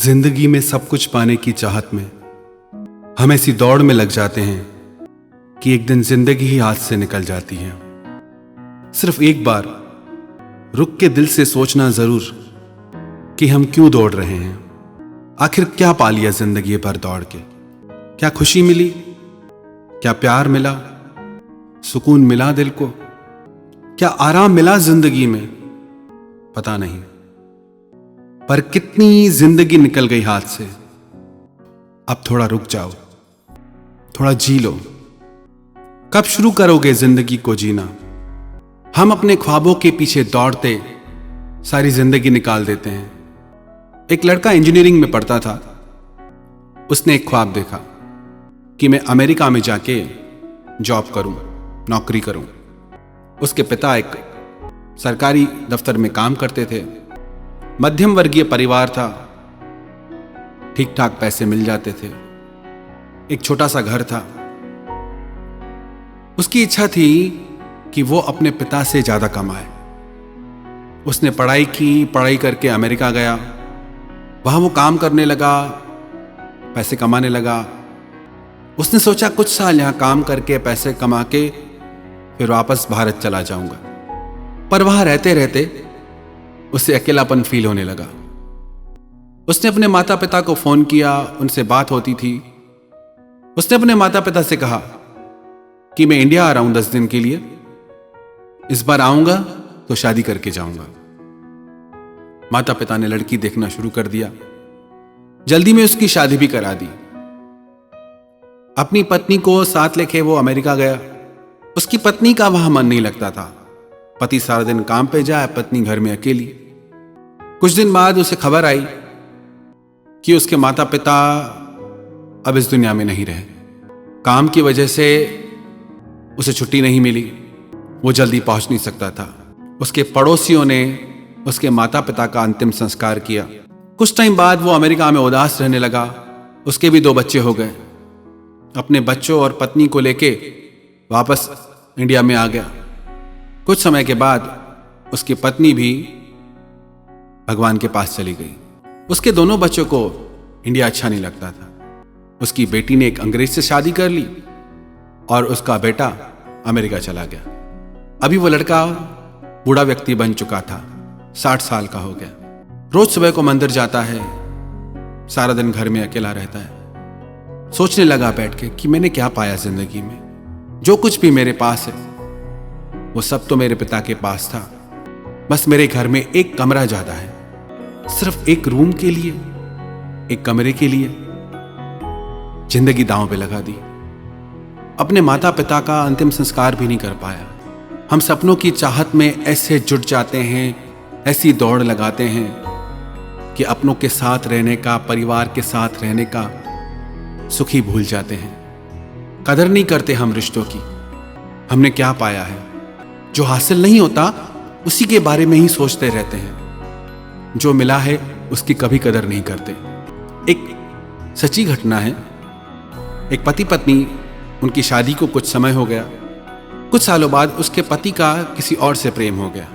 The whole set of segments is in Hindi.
जिंदगी में सब कुछ पाने की चाहत में हम ऐसी दौड़ में लग जाते हैं कि एक दिन जिंदगी ही हाथ से निकल जाती है। सिर्फ एक बार रुक के दिल से सोचना जरूर कि हम क्यों दौड़ रहे हैं। आखिर क्या पा लिया जिंदगी भर दौड़ के? क्या खुशी मिली? क्या प्यार मिला? सुकून मिला दिल को? क्या आराम मिला जिंदगी में? पता नहीं, पर कितनी जिंदगी निकल गई हाथ से। अब थोड़ा रुक जाओ, थोड़ा जी लो। कब शुरू करोगे जिंदगी को जीना? हम अपने ख्वाबों के पीछे दौड़ते सारी जिंदगी निकाल देते हैं। एक लड़का इंजीनियरिंग में पढ़ता था। उसने एक ख्वाब देखा कि मैं अमेरिका में जाके जॉब करूं, नौकरी करूं। उसके पिता एक सरकारी दफ्तर में काम करते थे। मध्यम वर्गीय परिवार था, ठीक ठाक पैसे मिल जाते थे, एक छोटा सा घर था। उसकी इच्छा थी कि वो अपने पिता से ज्यादा कमाए। उसने पढ़ाई की, पढ़ाई करके अमेरिका गया। वहां वो काम करने लगा, पैसे कमाने लगा। उसने सोचा कुछ साल यहां काम करके पैसे कमा के फिर वापस भारत चला जाऊंगा। पर वहां रहते रहते उसे अकेलापन फील होने लगा। उसने अपने माता पिता को फोन किया, उनसे बात होती थी। उसने अपने माता पिता से कहा कि मैं इंडिया आ रहा हूं 10 दिन के लिए। इस बार आऊंगा तो शादी करके जाऊंगा। माता पिता ने लड़की देखना शुरू कर दिया। जल्दी में उसकी शादी भी करा दी। अपनी पत्नी को साथ लेके वो अमेरिका गया। उसकी पत्नी का वहां मन नहीं लगता था। पति सारा दिन काम पे जाए, पत्नी घर में अकेली। कुछ दिन बाद उसे खबर आई कि उसके माता पिता अब इस दुनिया में नहीं रहे। काम की वजह से उसे छुट्टी नहीं मिली। वो जल्दी पहुंच नहीं सकता था। उसके पड़ोसियों ने उसके माता पिता का अंतिम संस्कार किया। कुछ टाइम बाद वो अमेरिका में उदास रहने लगा। उसके भी 2 बच्चे हो गए। अपने बच्चों और पत्नी को लेके वापस इंडिया में आ गया। कुछ समय के बाद उसकी पत्नी भी भगवान के पास चली गई। उसके दोनों बच्चों को इंडिया अच्छा नहीं लगता था। उसकी बेटी ने एक अंग्रेज से शादी कर ली और उसका बेटा अमेरिका चला गया। अभी वो लड़का बूढ़ा व्यक्ति बन चुका था, 60 साल का हो गया। रोज सुबह को मंदिर जाता है, सारा दिन घर में अकेला रहता है। सोचने लगा बैठ के कि मैंने क्या पाया जिंदगी में। जो कुछ भी मेरे पास है वो सब तो मेरे पिता के पास था। बस मेरे घर में एक कमरा ज्यादा है। सिर्फ एक रूम के लिए, एक कमरे के लिए जिंदगी दांव पे लगा दी। अपने माता पिता का अंतिम संस्कार भी नहीं कर पाया। हम सपनों की चाहत में ऐसे जुट जाते हैं, ऐसी दौड़ लगाते हैं कि अपनों के साथ रहने का, परिवार के साथ रहने का सुख ही भूल जाते हैं। कदर नहीं करते हम रिश्तों की। हमने क्या पाया है? जो हासिल नहीं होता उसी के बारे में ही सोचते रहते हैं। जो मिला है उसकी कभी कदर नहीं करते। एक सच्ची घटना है। एक पति पत्नी, उनकी शादी को कुछ समय हो गया। कुछ सालों बाद उसके पति का किसी और से प्रेम हो गया।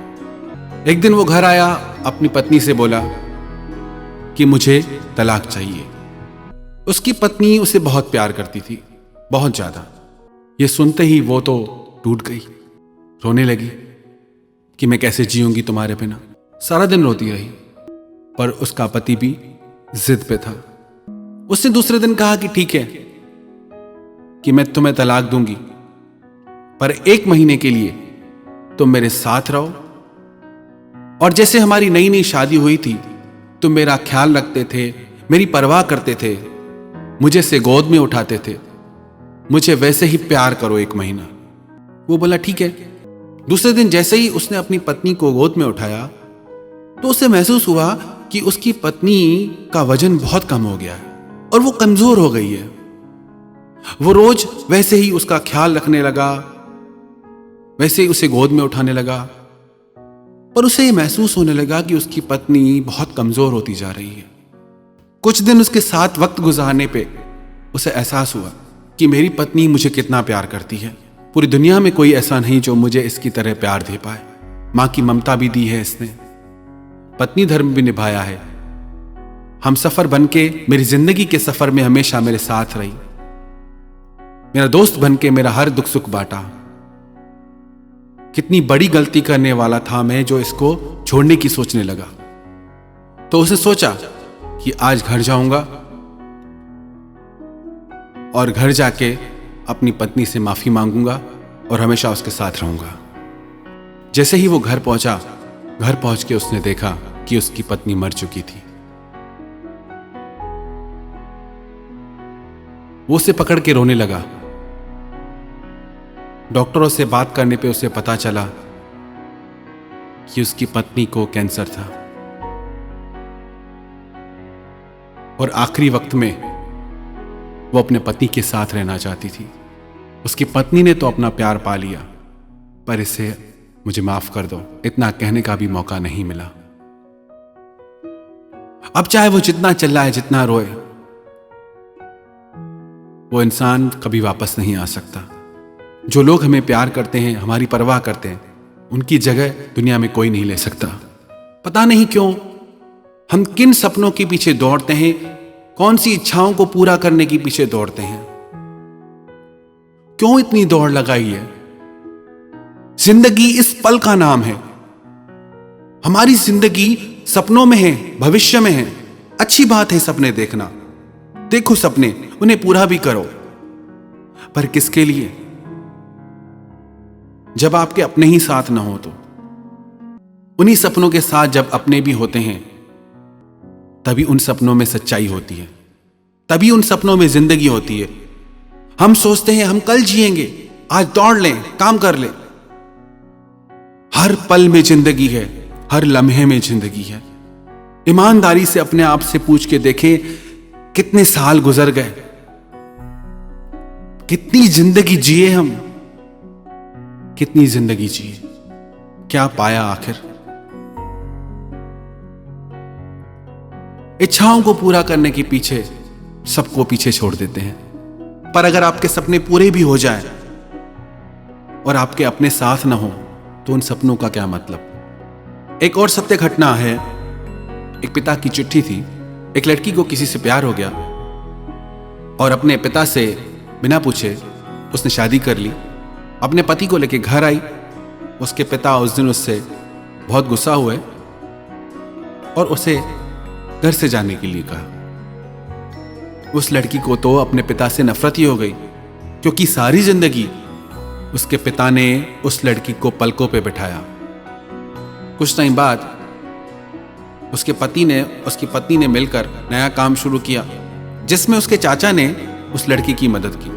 एक दिन वो घर आया, अपनी पत्नी से बोला कि मुझे तलाक चाहिए। उसकी पत्नी उसे बहुत प्यार करती थी, बहुत ज्यादा। ये सुनते ही वो तो टूट गई, रोने लगी कि मैं कैसे जीऊंगी तुम्हारे बिना। सारा दिन रोती रही। पर उसका पति भी जिद पे था। उसने दूसरे दिन कहा कि ठीक है कि मैं तुम्हें तलाक दूंगी, पर 1 महीने के लिए तुम मेरे साथ रहो और जैसे हमारी नई नई शादी हुई थी तुम मेरा ख्याल रखते थे, मेरी परवाह करते थे, मुझे से गोद में उठाते थे, मुझे वैसे ही प्यार करो 1 महीना। वो बोला ठीक है। दूसरे दिन जैसे ही उसने अपनी पत्नी को गोद में उठाया तो उसे महसूस हुआ कि उसकी पत्नी का वजन बहुत कम हो गया है और वो कमजोर हो गई है। वो रोज वैसे ही उसका ख्याल रखने लगा, वैसे ही उसे गोद में उठाने लगा। पर उसे ये महसूस होने लगा कि उसकी पत्नी बहुत कमजोर होती जा रही है। कुछ दिन उसके साथ वक्त गुजारने पे उसे एहसास हुआ कि मेरी पत्नी मुझे कितना प्यार करती है। पूरी दुनिया में कोई ऐसा नहीं जो मुझे इसकी तरह प्यार दे पाए। मां की ममता भी दी है इसने, पत्नी धर्म भी निभाया है, हम सफर बनके मेरी जिंदगी के सफर में हमेशा मेरे साथ रही, मेरा दोस्त बनके मेरा हर दुख सुख बांटा। कितनी बड़ी गलती करने वाला था मैं जो इसको छोड़ने की सोचने लगा। तो उसने सोचा कि आज घर जाऊंगा और घर जाके अपनी पत्नी से माफी मांगूंगा और हमेशा उसके साथ रहूंगा। जैसे ही वो घर पहुंचा, घर पहुंच के उसने देखा कि उसकी पत्नी मर चुकी थी। वो उसे पकड़ के रोने लगा। डॉक्टरों से बात करने पे उसे पता चला कि उसकी पत्नी को कैंसर था और आखिरी वक्त में वो अपने पति के साथ रहना चाहती थी। उसकी पत्नी ने तो अपना प्यार पा लिया, पर इसे मुझे माफ कर दो इतना कहने का भी मौका नहीं मिला। अब चाहे वो जितना चिल्लाए, जितना रोए, वो इंसान कभी वापस नहीं आ सकता। जो लोग हमें प्यार करते हैं, हमारी परवाह करते हैं, उनकी जगह दुनिया में कोई नहीं ले सकता। पता नहीं क्यों हम किन सपनों के पीछे दौड़ते हैं, कौन सी इच्छाओं को पूरा करने के पीछे दौड़ते हैं, क्यों इतनी दौड़ लगाई है। जिंदगी इस पल का नाम है। हमारी जिंदगी सपनों में है, भविष्य में है। अच्छी बात है सपने देखना, देखो सपने, उन्हें पूरा भी करो, पर किसके लिए? जब आपके अपने ही साथ ना हो तो। उन्हीं सपनों के साथ जब अपने भी होते हैं, तभी उन सपनों में सच्चाई होती है, तभी उन सपनों में जिंदगी होती है। हम सोचते हैं हम कल जिएंगे, आज दौड़ लें, काम कर लें। हर पल में जिंदगी है, हर लम्हे में जिंदगी है। ईमानदारी से अपने आप से पूछ के देखें, कितने साल गुजर गए, कितनी जिंदगी जिए हम, कितनी जिंदगी जिए, क्या पाया आखिर? इच्छाओं को पूरा करने के पीछे सबको पीछे छोड़ देते हैं, पर अगर आपके सपने पूरे भी हो जाएं और आपके अपने साथ ना हो तो उन सपनों का क्या मतलब? एक और सत्य घटना है। एक पिता की चिट्ठी थी। एक लड़की को किसी से प्यार हो गया और अपने पिता से बिना पूछे उसने शादी कर ली। अपने पति को लेकर घर आई। उसके पिता उस दिन उससे बहुत गुस्सा हुए और उसे घर से जाने के लिए कहा। उस लड़की को तो अपने पिता से नफरत ही हो गई, क्योंकि सारी जिंदगी उसके पिता ने उस लड़की को पलकों पे बिठाया। कुछ टाइम बाद उसकी पत्नी ने मिलकर नया काम शुरू किया, जिसमें उसके चाचा ने उस लड़की की मदद की।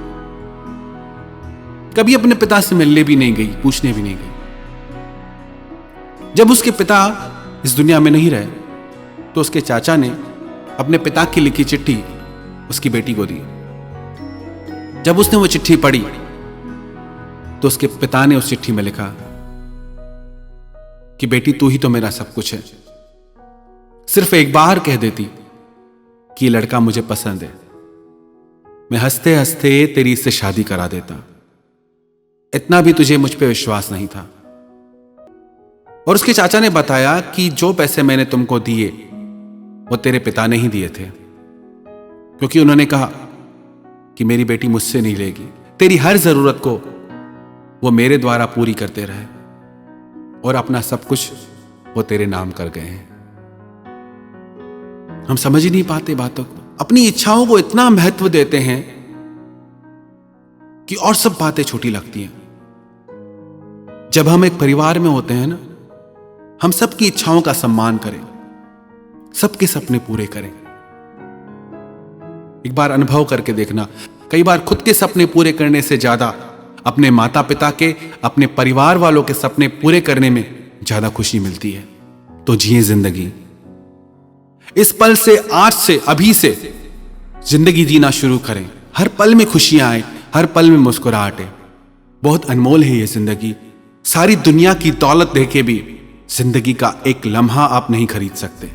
कभी अपने पिता से मिलने भी नहीं गई, पूछने भी नहीं गई। जब उसके पिता इस दुनिया में नहीं रहे तो उसके चाचा ने अपने पिता की लिखी चिट्ठी उसकी बेटी को दी। जब उसने वो चिट्ठी पढ़ी तो उसके पिता ने उस चिट्ठी में लिखा कि बेटी तू ही तो मेरा सब कुछ है, सिर्फ एक बार कह देती कि ये लड़का मुझे पसंद है, मैं हंसते हंसते तेरी इससे शादी करा देता। इतना भी तुझे मुझ पे विश्वास नहीं था। और उसके चाचा ने बताया कि जो पैसे मैंने तुमको दिए वो तेरे पिता ने ही दिए थे, क्योंकि उन्होंने कहा कि मेरी बेटी मुझसे नहीं लेगी, तेरी हर जरूरत को वो मेरे द्वारा पूरी करते रहे और अपना सब कुछ वो तेरे नाम कर गए हैं। हम समझ ही नहीं पाते बातों को, अपनी इच्छाओं को इतना महत्व देते हैं कि और सब बातें छोटी लगती हैं। जब हम एक परिवार में होते हैं ना, हम सबकी इच्छाओं का सम्मान करें, सबके सपने पूरे करें। एक बार अनुभव करके देखना, कई बार खुद के सपने पूरे करने से ज्यादा अपने माता पिता के, अपने परिवार वालों के सपने पूरे करने में ज्यादा खुशी मिलती है। तो जिए जिंदगी। इस पल से, आज से, अभी से जिंदगी जीना शुरू करें। हर पल में खुशियां आए, हर पल में मुस्कुराहट है। बहुत अनमोल है ये जिंदगी। सारी दुनिया की दौलत देके भी जिंदगी का एक लम्हा आप नहीं खरीद सकते।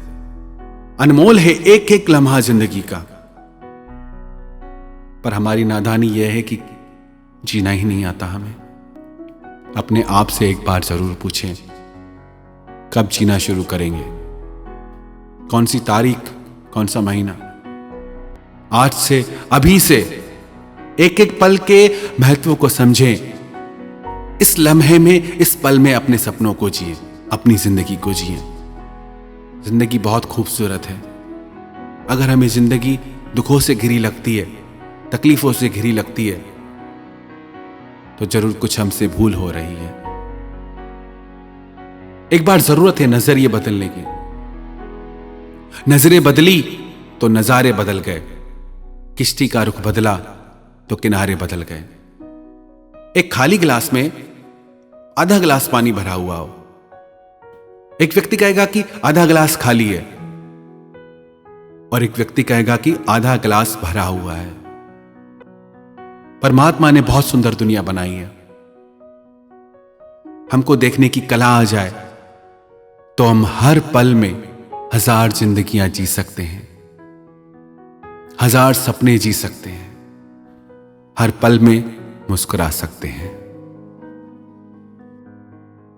अनमोल है एक एक लम्हा जिंदगी का। पर हमारी नादानी यह है कि जीना ही नहीं आता हमें। अपने आप से एक बार जरूर पूछें, कब जीना शुरू करेंगे? कौन सी तारीख, कौन सा महीना? आज से, अभी से एक एक पल के महत्व को समझें। इस लम्हे में, इस पल में अपने सपनों को जिए, अपनी जिंदगी को जिए। जिंदगी बहुत खूबसूरत है। अगर हमें जिंदगी दुखों से घिरी लगती है, तकलीफों से घिरी लगती है, तो जरूर कुछ हमसे भूल हो रही है। एक बार जरूरत है नजरिए बदलने की। नजरें बदली तो नजारे बदल गए। किश्ती का रुख बदला तो किनारे बदल गए। एक खाली गिलास में आधा गिलास पानी भरा हुआ हो, एक व्यक्ति कहेगा कि आधा गिलास खाली है, और एक व्यक्ति कहेगा कि आधा गिलास भरा हुआ है। परमात्मा ने बहुत सुंदर दुनिया बनाई है। हमको देखने की कला आ जाए तो हम हर पल में 1000 जिंदगियां जी सकते हैं, 1000 सपने जी सकते हैं, हर पल में मुस्कुरा सकते हैं।